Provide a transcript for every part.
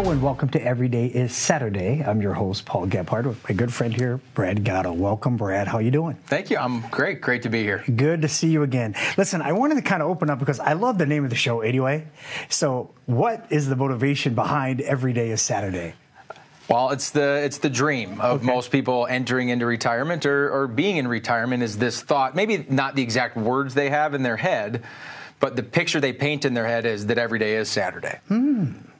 Hello and welcome to Every Day is Saturday. I'm your host, Paul GEBHARD, with my good friend here, Brad GOTTO. Welcome, Brad. How you doing? Thank you. I'm great. Great to be here. Good to see you again. Listen, I wanted to kind of open up because I love the name of the show anyway. So what is the motivation behind Every Day is Saturday? Well, it's the dream of most people entering into retirement or being in retirement is this thought, maybe not the exact words they have in their head, but the picture they paint in their head is that every day is Saturday.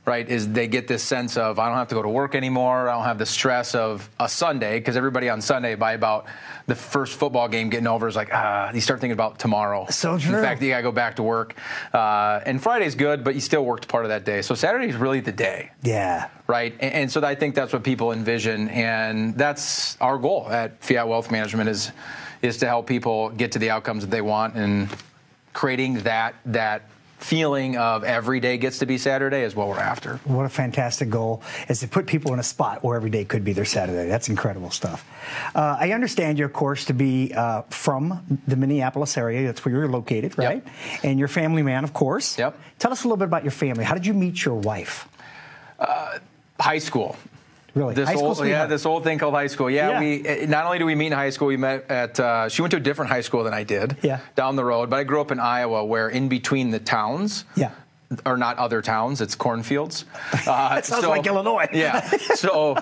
Right, is they get this sense of, I don't have to go to work anymore. I don't have the stress of a Sunday, because everybody on Sunday, by about the first football game getting over, is like, you start thinking about tomorrow. So true. In fact, you got to go back to work. And Friday's good, but you still worked part of that day. So Saturday is really the day. Yeah. Right, and so I think that's what people envision, and that's our goal at Fiat Wealth Management is to help people get to the outcomes that they want, and creating that feeling of every day gets to be Saturday is what we're after. What a fantastic goal, is to put people in a spot where every day could be their Saturday. That's incredible stuff. I understand you, of course, to be from the Minneapolis area. That's where you're located, right? Yep. And you're a family man, of course. Yep. Tell us a little bit about your family. How did you meet your wife? High school. Really? This old thing called high school. Yeah, we not only do we meet in high school, we met at, she went to a different high school than I did, down the road, but I grew up in Iowa, where in between the towns, or not other towns, it's cornfields. That sounds like Illinois. Yeah, so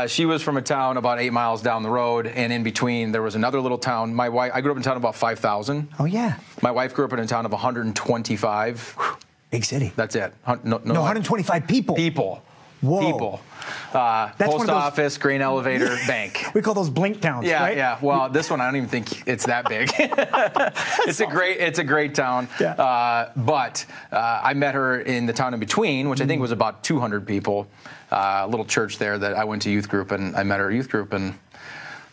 she was from a town about 8 miles down the road, and in between there was another little town. My wife, I grew up in a town of about 5,000. Oh, yeah. My wife grew up in a town of 125. Big city. That's it. No, 125 people. People. Whoa. People. Post office, grain elevator, bank. We call those blink towns, right? Yeah. Well, this one I don't even think it's that big. It's a great town. Yeah. But I met her in the town in between, which I think was about 200 people. A little church there that I went to youth group, and I met her at youth group, and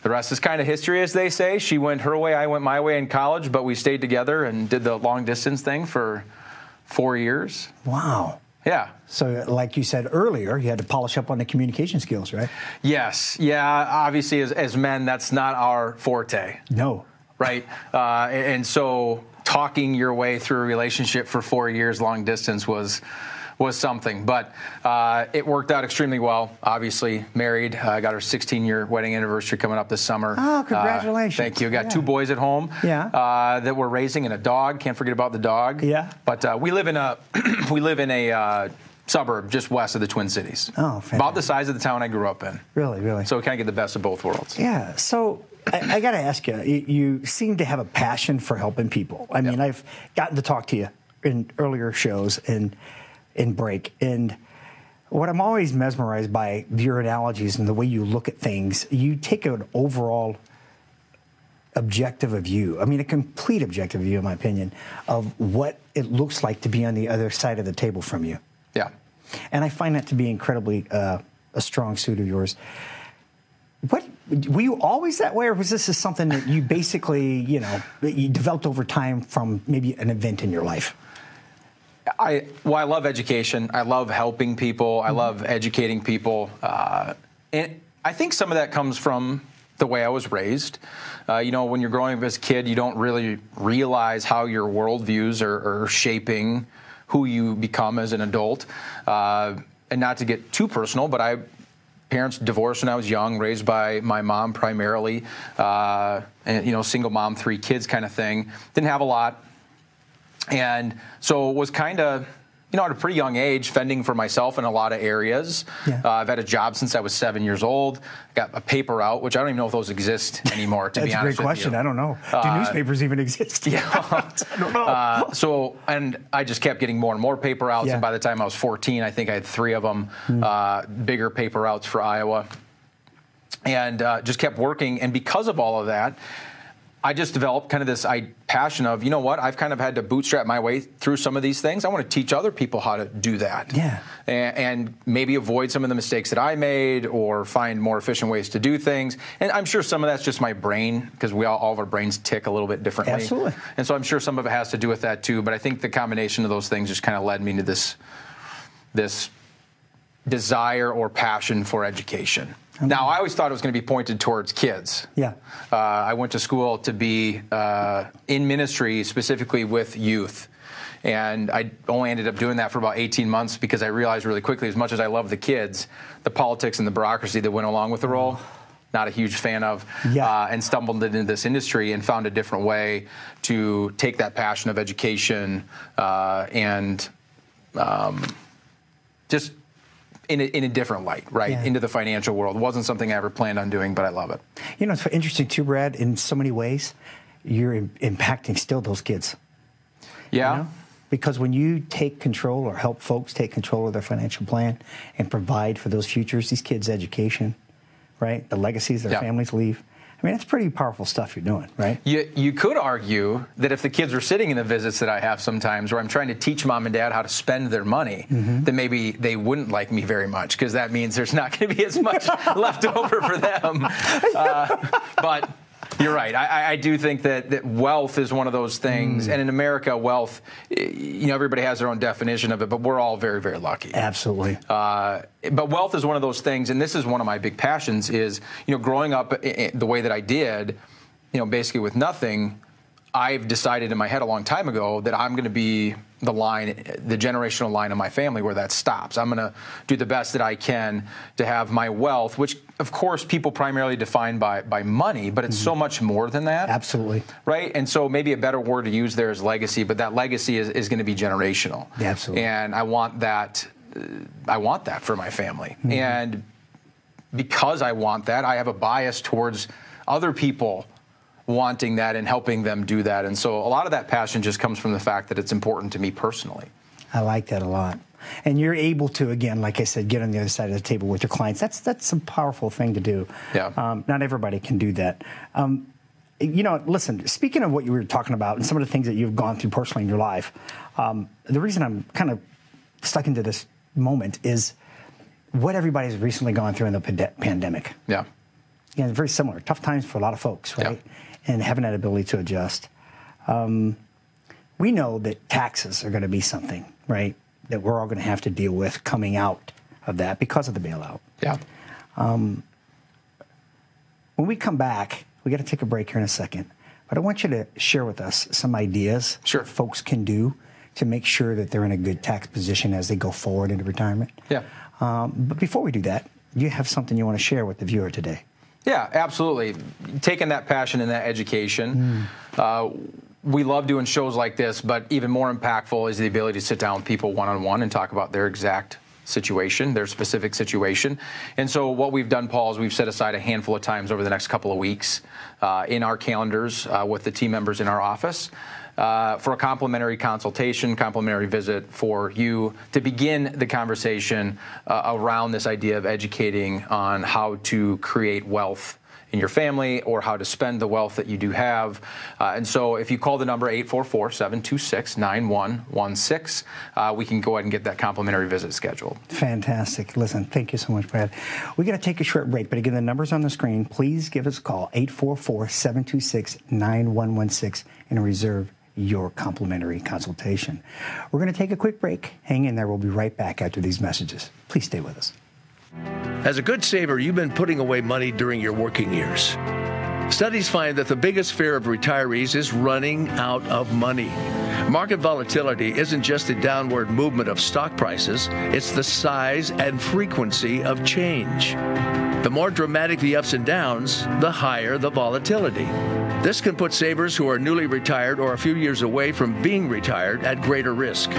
the rest is kind of history, as they say. She went her way, I went my way in college, but we stayed together and did the long distance thing for 4 years. Wow. Yeah. So like you said earlier, you had to polish up on the communication skills, right? Yes. Yeah. Obviously, as men, that's not our forte. No. Right. And so talking your way through a relationship for 4 years long distance was something. But it worked out extremely well. Obviously, married. I got our 16-year wedding anniversary coming up this summer. Oh, congratulations. Thank you. Got 2 boys at home that we're raising, and a dog. Can't forget about the dog. Yeah. But we live in a suburb just west of the Twin Cities. Oh, fantastic. About the size of the town I grew up in. Really, really. So we kind of get the best of both worlds. Yeah. So I got to ask you, you seem to have a passion for helping people. I mean, I've gotten to talk to you in earlier shows and in break, and what I'm always mesmerized by your analogies and the way you look at things, you take an overall objective of view. I mean, a complete objective view, in my opinion, of what it looks like to be on the other side of the table from you. Yeah. And I find that to be incredibly a strong suit of yours. Were you always that way, or was this something that you basically, that you developed over time from maybe an event in your life? I love education. I love helping people. I love educating people. And I think some of that comes from the way I was raised. When you're growing up as a kid, you don't really realize how your worldviews are shaping who you become as an adult. And not to get too personal, but parents divorced when I was young, raised by my mom primarily, and single mom, 3 kids kind of thing. Didn't have a lot. And so was kind of, at a pretty young age, fending for myself in a lot of areas. Yeah. I've had a job since I was 7 years old. Got a paper route, which I don't even know if those exist anymore, to be honest with you. That's a great question. I don't know. Do newspapers even exist? Yeah. I don't know. And I just kept getting more and more paper routes. Yeah. And by the time I was 14, I think I had 3 of them, bigger paper routes for Iowa. And just kept working. And because of all of that, I just developed kind of this passion of, I've kind of had to bootstrap my way through some of these things. I want to teach other people how to do that. Yeah. And maybe avoid some of the mistakes that I made, or find more efficient ways to do things. And I'm sure some of that's just my brain, because all of our brains tick a little bit differently. Absolutely. And so I'm sure some of it has to do with that too. But I think the combination of those things just kind of led me to this desire or passion for education. Now, I always thought it was going to be pointed towards kids. Yeah. I went to school to be in ministry, specifically with youth. And I only ended up doing that for about 18 months because I realized really quickly, as much as I love the kids, the politics and the bureaucracy that went along with the role, not a huge fan of, and stumbled into this industry and found a different way to take that passion of education and just in a different light, right, into the financial world. It wasn't something I ever planned on doing, but I love it. You know, it's interesting too, Brad, in so many ways, you're impacting still those kids. Yeah. You know? Because when you take control or help folks take control of their financial plan and provide for those futures, these kids' education, right, the legacies their families leave, I mean, it's pretty powerful stuff you're doing, right? You could argue that if the kids were sitting in the visits that I have sometimes where I'm trying to teach mom and dad how to spend their money, then maybe they wouldn't like me very much because that means there's not going to be as much left over for them. But you're right. I do think that wealth is one of those things. And in America, wealth, you know, everybody has their own definition of it, but we're all very, very lucky. Absolutely. But wealth is one of those things, and this is one of my big passions is, you know, growing up the way that I did, you know, basically with nothing, I've decided in my head a long time ago that I'm going to be the generational line of my family where that stops. I'm going to do the best that I can to have my wealth, which, of course, people primarily define by money, but it's so much more than that. Absolutely. Right? And so maybe a better word to use there is legacy, but that legacy is going to be generational. Absolutely. And I want that for my family. And because I want that, I have a bias towards other people wanting that and helping them do that. And so a lot of that passion just comes from the fact that it's important to me personally. I like that a lot. And you're able to, again, like I said, get on the other side of the table with your clients. That's a powerful thing to do. Yeah. Not everybody can do that. You know, listen, speaking of what you were talking about and some of the things that you've gone through personally in your life, the reason I'm kind of stuck into this moment is what everybody's recently gone through in the pandemic. Yeah. Yeah, it's very similar. Tough times for a lot of folks, right? Yeah. And having that ability to adjust. We know that taxes are going to be something, right, that we're all going to have to deal with coming out of that because of the bailout. Yeah. When we come back, we got to take a break here in a second, but I want you to share with us some ideas that folks can do to make sure that they're in a good tax position as they go forward into retirement. Yeah. But before we do that, you have something you want to share with the viewer today. Yeah, absolutely. Taking that passion and that education. We love doing shows like this, but even more impactful is the ability to sit down with people one-on-one and talk about their exact situation, their specific situation. And so what we've done, Paul, is we've set aside a handful of times over the next couple of weeks in our calendars with the team members in our office for a complimentary consultation, complimentary visit for you to begin the conversation around this idea of educating on how to create wealth in your family or how to spend the wealth that you do have. And so if you call the number 844-726-9116, we can go ahead and get that complimentary visit scheduled. Fantastic. Listen, thank you so much, Brad. We're going to take a short break, but again, the number's on the screen. Please give us a call, 844-726-9116, and reserve your complimentary consultation. We're going to take a quick break. Hang in there. We'll be right back after these messages. Please stay with us. As a good saver, you've been putting away money during your working years. Studies find that the biggest fear of retirees is running out of money. Market volatility isn't just a downward movement of stock prices, it's the size and frequency of change. The more dramatic the ups and downs, the higher the volatility. This can put savers who are newly retired or a few years away from being retired at greater risk.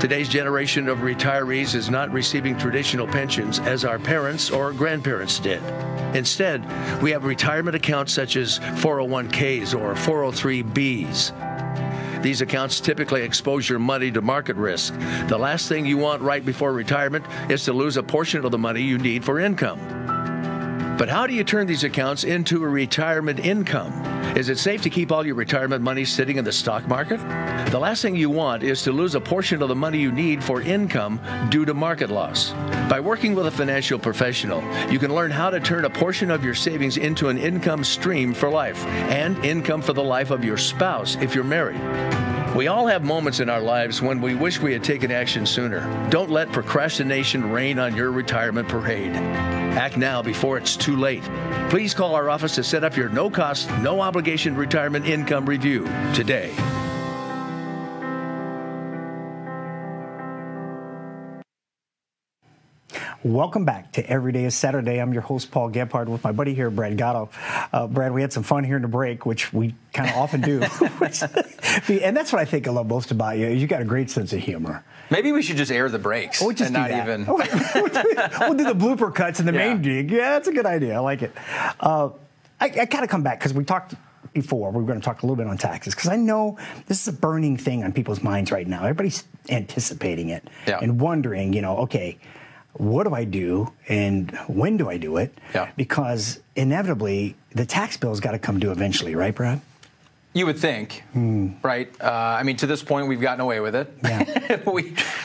Today's generation of retirees is not receiving traditional pensions as our parents or grandparents did. Instead, we have retirement accounts such as 401ks or 403bs. These accounts typically expose your money to market risk. The last thing you want right before retirement is to lose a portion of the money you need for income. But how do you turn these accounts into a retirement income? Is it safe to keep all your retirement money sitting in the stock market? The last thing you want is to lose a portion of the money you need for income due to market loss. By working with a financial professional, you can learn how to turn a portion of your savings into an income stream for life and income for the life of your spouse if you're married. We all have moments in our lives when we wish we had taken action sooner. Don't let procrastination reign on your retirement parade. Act now before it's too late. Please call our office to set up your no-cost, no-obligation retirement income review today. Welcome back to Every Day is Saturday. I'm your host, Paul GEBHARD, with my buddy here, Brad GOTTO. Brad, we had some fun here in the break, which we kind of often do. And that's what I think I love most about you. You got a great sense of humor. Maybe we should just air the breaks we'll just and not even. We'll do the blooper cuts and the main dig. Yeah, that's a good idea. I like it. I got to come back because we talked before. We're going to talk a little bit on taxes because I know this is a burning thing on people's minds right now. Everybody's anticipating it and wondering, okay, what do I do and when do I do it? Yeah. Because inevitably the tax bill's got to come due eventually, right, Brad? You would think, right? I mean, to this point, we've gotten away with it. Yeah.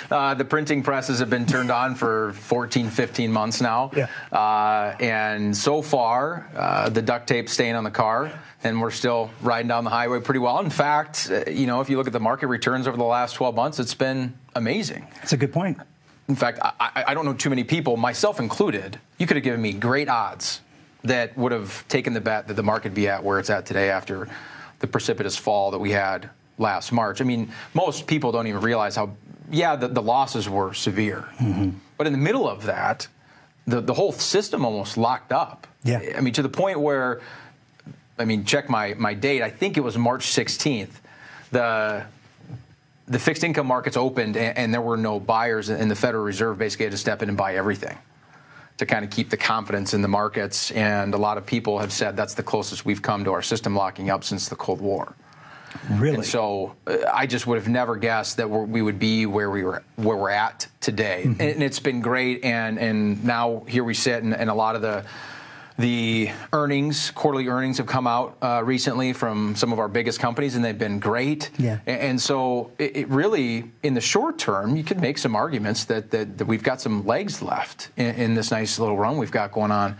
The printing presses have been turned on for 14, 15 months now. Yeah. And so far, the duct tape's staying on the car, and we're still riding down the highway pretty well. In fact, if you look at the market returns over the last 12 months, it's been amazing. That's a good point. In fact, I don't know too many people, myself included, you could have given me great odds that would have taken the bet that the market would be at where it's at today after the precipitous fall that we had last March. I mean, most people don't even realize how, the losses were severe. Mm-hmm. But in the middle of that, the whole system almost locked up. Yeah. I mean, to the point where, check my date, I think it was March 16th, the fixed income markets opened and there were no buyers, and the Federal Reserve basically had to step in and buy everything to kind of keep the confidence in the markets. And a lot of people have said that's the closest we've come to our system locking up since the Cold War. Really? And so I just would have never guessed that we would be where we're at today. Mm-hmm. And it's been great. And now here we sit, and a lot of the quarterly earnings have come out recently from some of our biggest companies, and they've been great. Yeah. And so it really, in the short term, you could make some arguments that we've got some legs left in this nice little run we've got going on.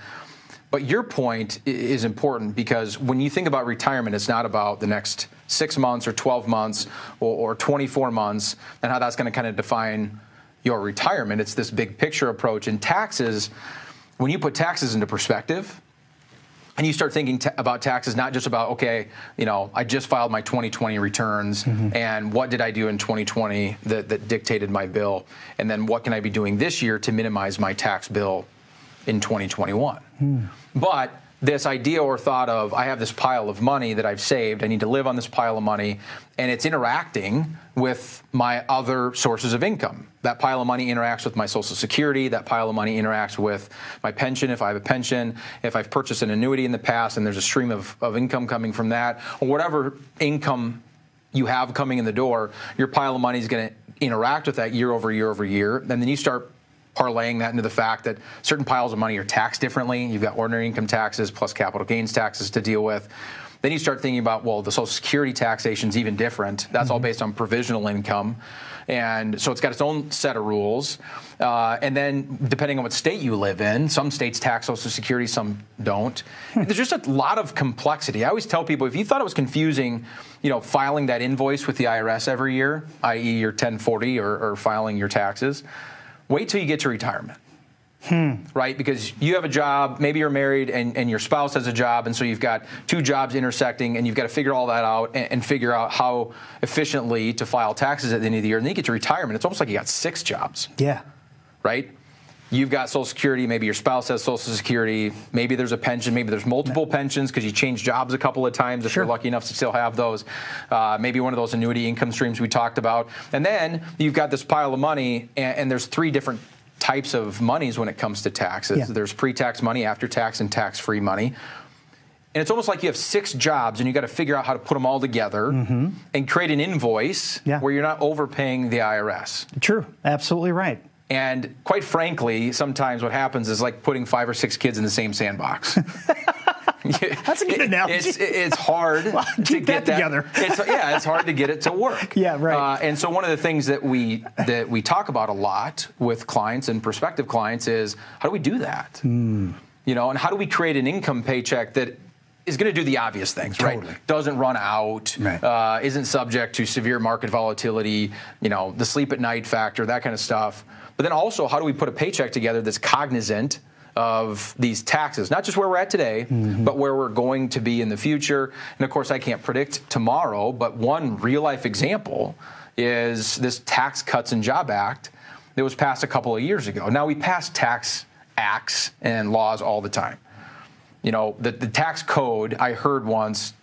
But your point is important because when you think about retirement, it's not about the next 6 months or 12 months or 24 months and how that's going to kind of define your retirement. It's this big picture approach. And taxes, when you put taxes into perspective and you start thinking about taxes, not just about, I just filed my 2020 returns, and what did I do in 2020 that dictated my bill, and then what can I be doing this year to minimize my tax bill in 2021. But this idea or thought of, I have this pile of money that I've saved, I need to live on this pile of money, and it's interacting with my other sources of income. That pile of money interacts with my Social Security, that pile of money interacts with my pension if I have a pension, if I've purchased an annuity in the past and there's a stream of income coming from that, or whatever income you have coming in the door, your pile of money is going to interact with that year over year over year, and then you start parlaying that into the fact that certain piles of money are taxed differently. You've got ordinary income taxes plus capital gains taxes to deal with. Then you start thinking about, the Social Security taxation is even different. That's all based on provisional income. And so it's got its own set of rules. And then depending on what state you live in, some states tax Social Security, some don't. There's just a lot of complexity. I always tell people, if you thought it was confusing, filing that invoice with the IRS every year, i.e. your 1040 or filing your taxes, wait till you get to retirement, right? Because you have a job, maybe you're married and your spouse has a job, and so you've got two jobs intersecting, and you've got to figure all that out and figure out how efficiently to file taxes at the end of the year. And then you get to retirement, it's almost like you got 6 jobs. Yeah. Right? You've got Social Security, maybe your spouse has Social Security, maybe there's a pension, maybe there's multiple pensions because you change jobs a couple of times if you're lucky enough to still have those. Maybe one of those annuity income streams we talked about. And then you've got this pile of money, and there's 3 different types of monies when it comes to taxes. Yeah. There's pre-tax money, after-tax, and tax-free money. And it's almost like you have 6 jobs, and you got to figure out how to put them all together and create an invoice where you're not overpaying the IRS. True. Absolutely right. And quite frankly, sometimes what happens is like putting 5 or 6 kids in the same sandbox. That's a good analogy. It's hard to get that together. It's hard to get it to work. Yeah, right. And so one of the things that we talk about a lot with clients and prospective clients is how do we do that? And how do we create an income paycheck that is going to do the obvious things, Totally. right? Doesn't run out, Right. Isn't subject to severe market volatility, the sleep at night factor, that kind of stuff. But then also, how do we put a paycheck together that's cognizant of these taxes, not just where we're at today, but where we're going to be in the future? And of course, I can't predict tomorrow, but one real life example is this Tax Cuts and Jobs Act that was passed a couple of years ago. Now, we pass tax acts and laws all the time. The tax code, I heard once,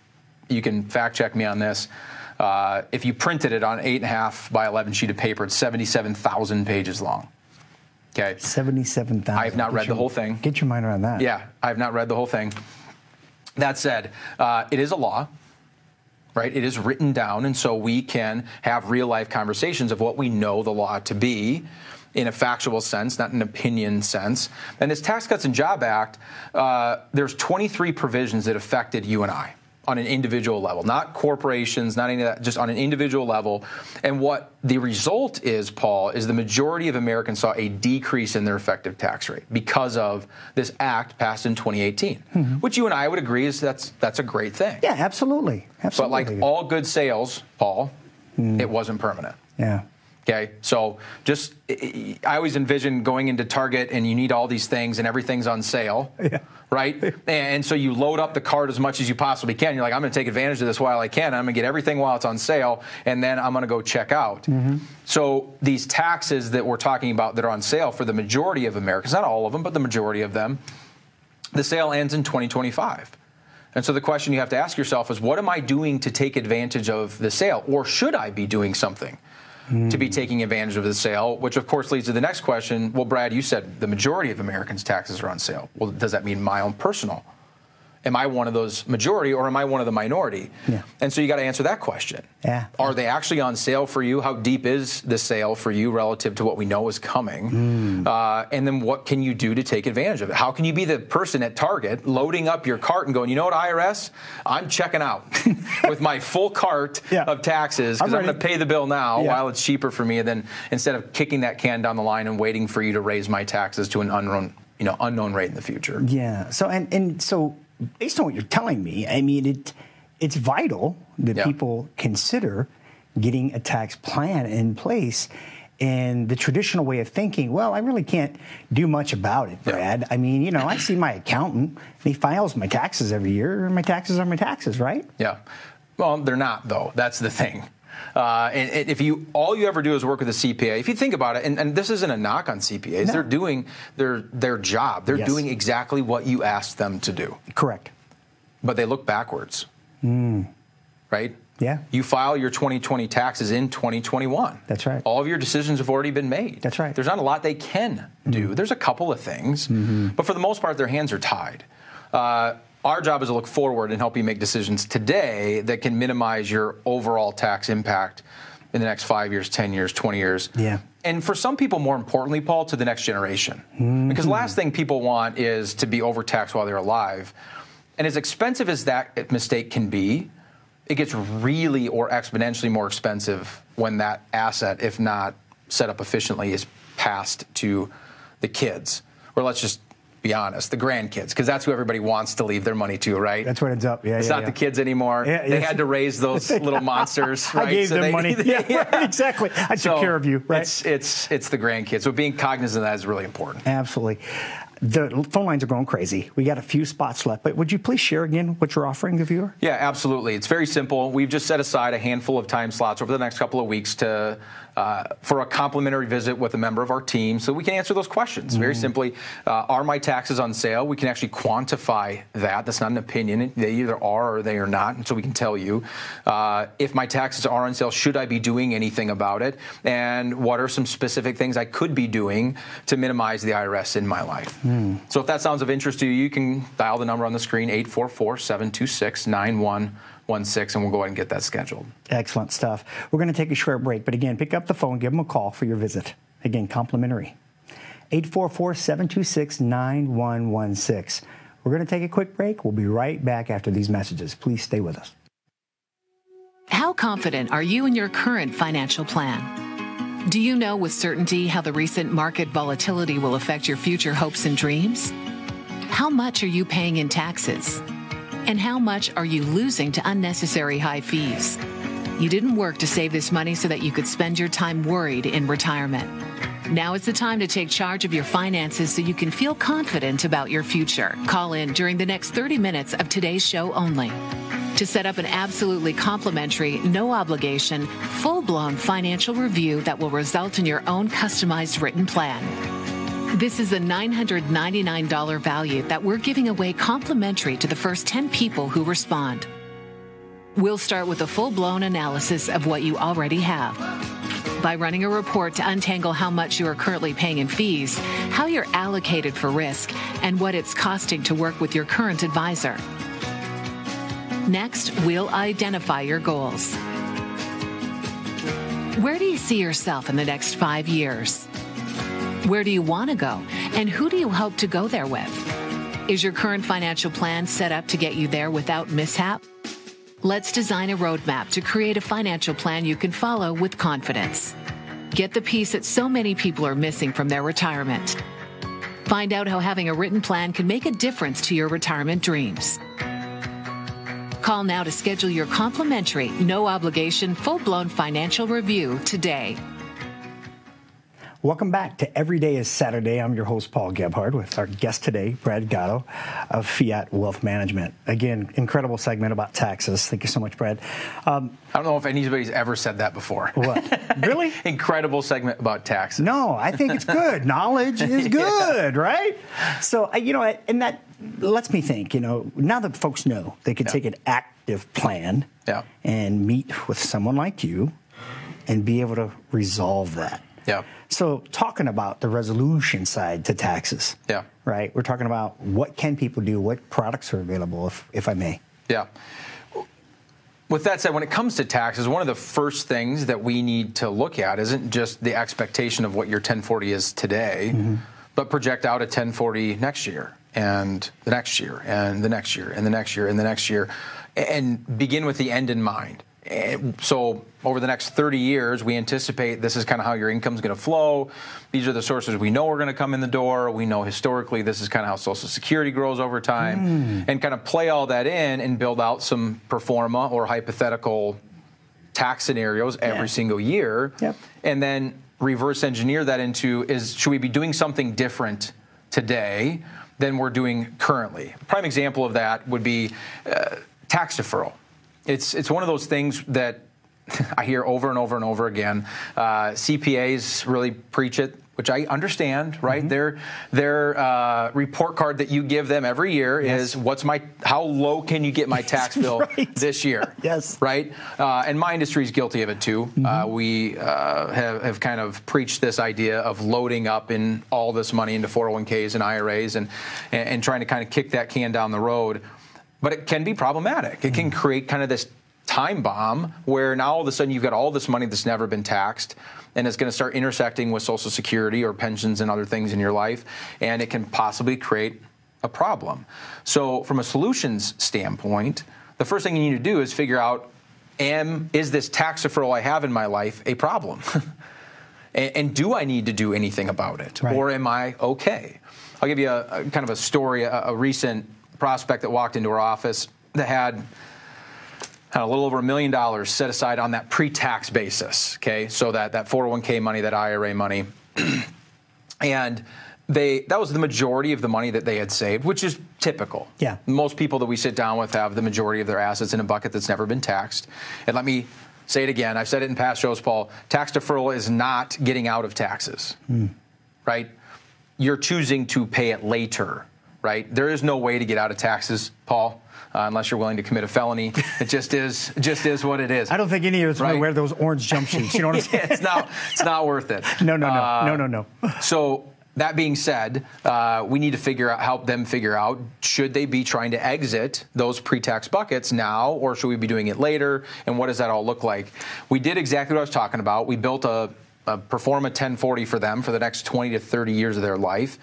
you can fact check me on this, if you printed it on an 8.5 by 11 sheet of paper, it's 77,000 pages long. Okay. 77,000. I have not read the whole thing. Get your mind around that. Yeah, I have not read the whole thing. That said, it is a law, right? It is written down, and so we can have real-life conversations of what we know the law to be in a factual sense, not an opinion sense. And this Tax Cuts and Jobs Act, there's 23 provisions that affected you and I on an individual level, not corporations, not any of that, just on an individual level. And what the result is, Paul, is the majority of Americans saw a decrease in their effective tax rate because of this act passed in 2018, which you and I would agree is that's a great thing. Yeah, absolutely. Absolutely. But like all good sales, Paul, it wasn't permanent. Yeah. Okay, so just, I always envision going into Target and you need all these things and everything's on sale, right? And so you load up the cart as much as you possibly can. You're like, I'm going to take advantage of this while I can. I'm going to get everything while it's on sale, and then I'm going to go check out. So these taxes that we're talking about that are on sale for the majority of Americans, not all of them, but the majority of them, the sale ends in 2025. And so the question you have to ask yourself is, what am I doing to take advantage of the sale? Or should I be doing something to be taking advantage of the sale, which of course leads to the next question. Well, Brad, you said the majority of Americans' taxes are on sale. Well, does that mean my own personal? Am I one of those majority, or am I one of the minority? Yeah. And so you got to answer that question. Yeah. Are they actually on sale for you? How deep is the sale for you relative to what we know is coming? And then what can you do to take advantage of it? How can you be the person at Target loading up your cart and going, you know what, IRS, I'm checking out with my full cart of taxes because I'm going to pay the bill now while it's cheaper for me, and then instead of kicking that can down the line and waiting for you to raise my taxes to an unknown rate in the future. Yeah. So and so, based on what you're telling me, I mean, it's vital that people consider getting a tax plan in place. And the traditional way of thinking, well, I really can't do much about it, Brad. I mean, I see my accountant, and he files my taxes every year, and my taxes are my taxes, right? Yeah. Well, they're not, though. That's the thing. And if all you ever do is work with a CPA, if you think about it, and this isn't a knock on CPAs, they're doing their job. They're doing exactly what you asked them to do. Correct. But they look backwards. Right? Yeah. You file your 2020 taxes in 2021. That's right. All of your decisions have already been made. That's right. There's not a lot they can do. There's a couple of things, but for the most part, their hands are tied. Our job is to look forward and help you make decisions today that can minimize your overall tax impact in the next 5 years, 10 years, 20 years. Yeah. And for some people, more importantly, Paul, to the next generation. Because the last thing people want is to be overtaxed while they're alive. And as expensive as that mistake can be, it gets really or exponentially more expensive when that asset, if not set up efficiently, is passed to the kids. Or let's just be honest, the grandkids, because that's who everybody wants to leave their money to, right? That's what ends up. Yeah, it's not the kids anymore. They had to raise those little monsters, right? I gave them money. Right, exactly. I took care of you, right? It's the grandkids. So being cognizant of that is really important. Absolutely. The phone lines are going crazy. We got a few spots left, but would you please share again what you're offering the viewer? Yeah, absolutely. It's very simple. We've just set aside a handful of time slots over the next couple of weeks for a complimentary visit with a member of our team so we can answer those questions. Very simply, are my taxes on sale? We can actually quantify that. That's not an opinion. They either are or they are not, and so we can tell you. If my taxes are on sale, should I be doing anything about it? And what are some specific things I could be doing to minimize the IRS in my life? So if that sounds of interest to you, you can dial the number on the screen, 844-726-9116, and we'll go ahead and get that scheduled. Excellent stuff. We're going to take a short break, but again, pick up the phone, give them a call for your visit. Again, complimentary. 844-726-9116. We're going to take a quick break. We'll be right back after these messages. Please stay with us. How confident are you in your current financial plan? Do you know with certainty how the recent market volatility will affect your future hopes and dreams? How much are you paying in taxes? And how much are you losing to unnecessary high fees? You didn't work to save this money so that you could spend your time worried in retirement. Now is the time to take charge of your finances so you can feel confident about your future. Call in during the next 30 minutes of today's show only to set up an absolutely complimentary, no obligation, full-blown financial review that will result in your own customized written plan. This is a $999 value that we're giving away complimentary to the first 10 people who respond. We'll start with a full-blown analysis of what you already have by running a report to untangle how much you are currently paying in fees, how you're allocated for risk, and what it's costing to work with your current advisor. Next, we'll identify your goals. Where do you see yourself in the next 5 years? Where do you want to go? And who do you hope to go there with? Is your current financial plan set up to get you there without mishap? Let's design a roadmap to create a financial plan you can follow with confidence. Get the piece that so many people are missing from their retirement. Find out how having a written plan can make a difference to your retirement dreams. Call now to schedule your complimentary, no obligation, full-blown financial review today. Welcome back to Every Day is Saturday. I'm your host, Paul GEBHARD, with our guest today, Brad GOTTO of Fiat Wealth Management. Again, incredible segment about taxes. Thank you so much, Brad. I don't know if anybody's ever said that before. What? Really? Incredible segment about taxes. No, I think it's good. Knowledge is good, right? So, and that lets me think, now that folks know they can take an active plan and meet with someone like you and be able to resolve that. Yeah. So talking about the resolution side to taxes, right? We're talking about what can people do, what products are available, if I may. Yeah. With that said, when it comes to taxes, one of the first things that we need to look at isn't just the expectation of what your 1040 is today, but project out a 1040 next year and the next year and the next year and the next year and the next year, and begin with the end in mind. So over the next 30 years, we anticipate this is kind of how your income is going to flow. These are the sources we know are going to come in the door. We know historically this is kind of how Social Security grows over time, and kind of play all that in and build out some pro forma or hypothetical tax scenarios every single year, and then reverse engineer that into should we be doing something different today than we're doing currently? A prime example of that would be tax deferral. It's one of those things that I hear over and over and over again. CPAs really preach it, which I understand, right? Their report card that you give them every year is how low can you get my tax bill this year? Right? And my industry is guilty of it too. We have kind of preached this idea of loading up in all this money into 401ks and IRAs and trying to kind of kick that can down the road. But it can be problematic. It can create kind of this time bomb where now all of a sudden you've got all this money that's never been taxed, and it's going to start intersecting with Social Security or pensions and other things in your life, and it can possibly create a problem. So from a solutions standpoint, the first thing you need to do is figure out, is this tax deferral I have in my life a problem? and do I need to do anything about it? Or am I okay? I'll give you a kind of a story, a recent prospect that walked into our office that had a little over $1 million set aside on that pre-tax basis, okay? So that 401k money, that IRA money. And that was the majority of the money that they had saved, which is typical. Yeah. Most people that we sit down with have the majority of their assets in a bucket that's never been taxed. And let me say it again. I've said it in past shows, Paul. Tax deferral is not getting out of taxes, right? You're choosing to pay it later. Right? There is no way to get out of taxes, Paul, unless you're willing to commit a felony. It just is what it is. I don't think any of us want to wear those orange jumpsuits. You know what I'm saying? It's not worth it. No. So that being said, we need to help them figure out, should they be trying to exit those pre-tax buckets now, or should we be doing it later? And what does that all look like? We did exactly what I was talking about. We built a pro forma 1040 for them for the next 20 to 30 years of their life,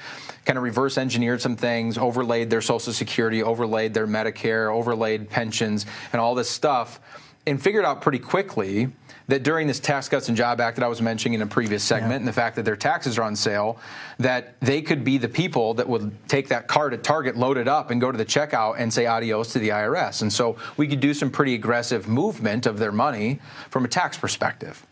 kind of reverse engineered some things, overlaid their Social Security, overlaid their Medicare, overlaid pensions, and all this stuff. and figured out pretty quickly that during this Tax Cuts and Jobs Act that I was mentioning in a previous segment, and the fact that their taxes are on sale, that they could be the people that would take that cart at Target, load it up, and go to the checkout and say adios to the IRS. And so we could do some pretty aggressive movement of their money from a tax perspective.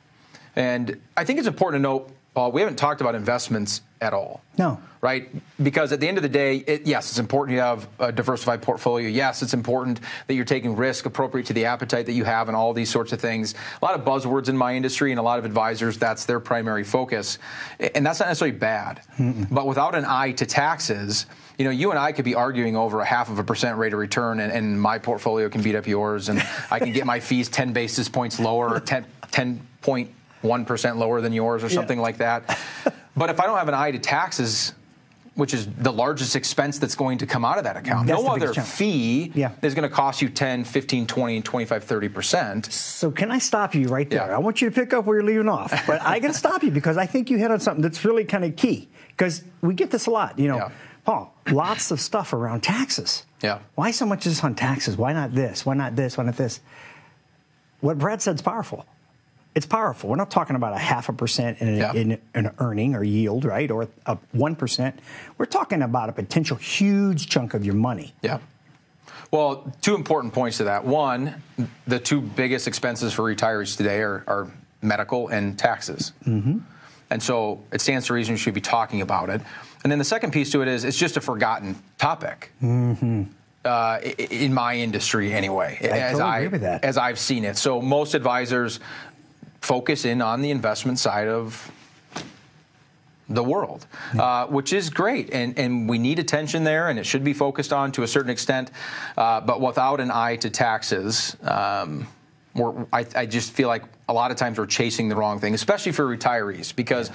And I think it's important to note, Paul, we haven't talked about investments at all. No. Right? Because at the end of the day, yes, it's important you have a diversified portfolio. Yes, it's important that you're taking risk appropriate to the appetite that you have and all these sorts of things. A lot of buzzwords in my industry and a lot of advisors, that's their primary focus. And that's not necessarily bad. But without an eye to taxes, you know, you and I could be arguing over 0.5% rate of return, and my portfolio can beat up yours, and I can get my fees 10 basis points lower, 10.1% lower than yours or something like that. But if I don't have an eye to taxes, which is the largest expense that's going to come out of that account, no other fee is going to cost you 10, 15, 20, 25, 30%. So can I stop you right there? I want you to pick up where you're leaving off, but I got to stop you because I think you hit on something that's really kind of key, because we get this a lot, you know. Paul, lots of stuff around taxes. Why so much is this on taxes? Why not this? Why not this? Why not this? What Brad said is powerful. It's powerful. We're not talking about 0.5% in an earning or yield, right, or a 1%. We're talking about a potential huge chunk of your money. Well, two important points to that. One, the two biggest expenses for retirees today are medical and taxes. And so it stands to reason you should be talking about it. And then the second piece to it is it's just a forgotten topic. In my industry anyway, as I've seen it. So most advisors focus in on the investment side of the world, which is great, and we need attention there, and it should be focused on to a certain extent, but without an eye to taxes, I just feel like a lot of times we're chasing the wrong thing, especially for retirees, because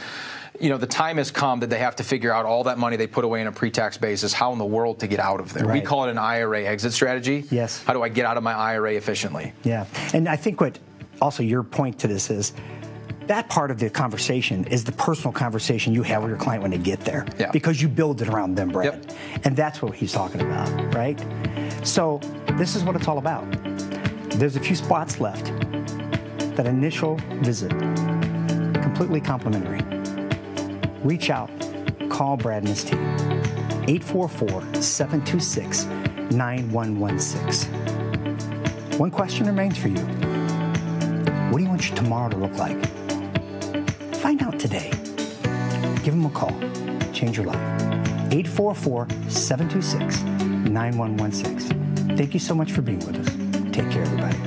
you know the time has come that they have to figure out all that money they put away on a pre-tax basis, how in the world to get out of there. We call it an IRA exit strategy. How do I get out of my IRA efficiently? And I think what also your point to this is that part of the conversation is the personal conversation you have with your client when they get there, because you build it around them, Brad. And that's what he's talking about, right? So this is what it's all about. There's a few spots left. That initial visit, completely complimentary. Reach out, call Brad and his team. 844-726-9116. One question remains for you. What do you want your tomorrow to look like? Find out today. Give them a call. Change your life. 844-726-9116. Thank you so much for being with us. Take care, everybody.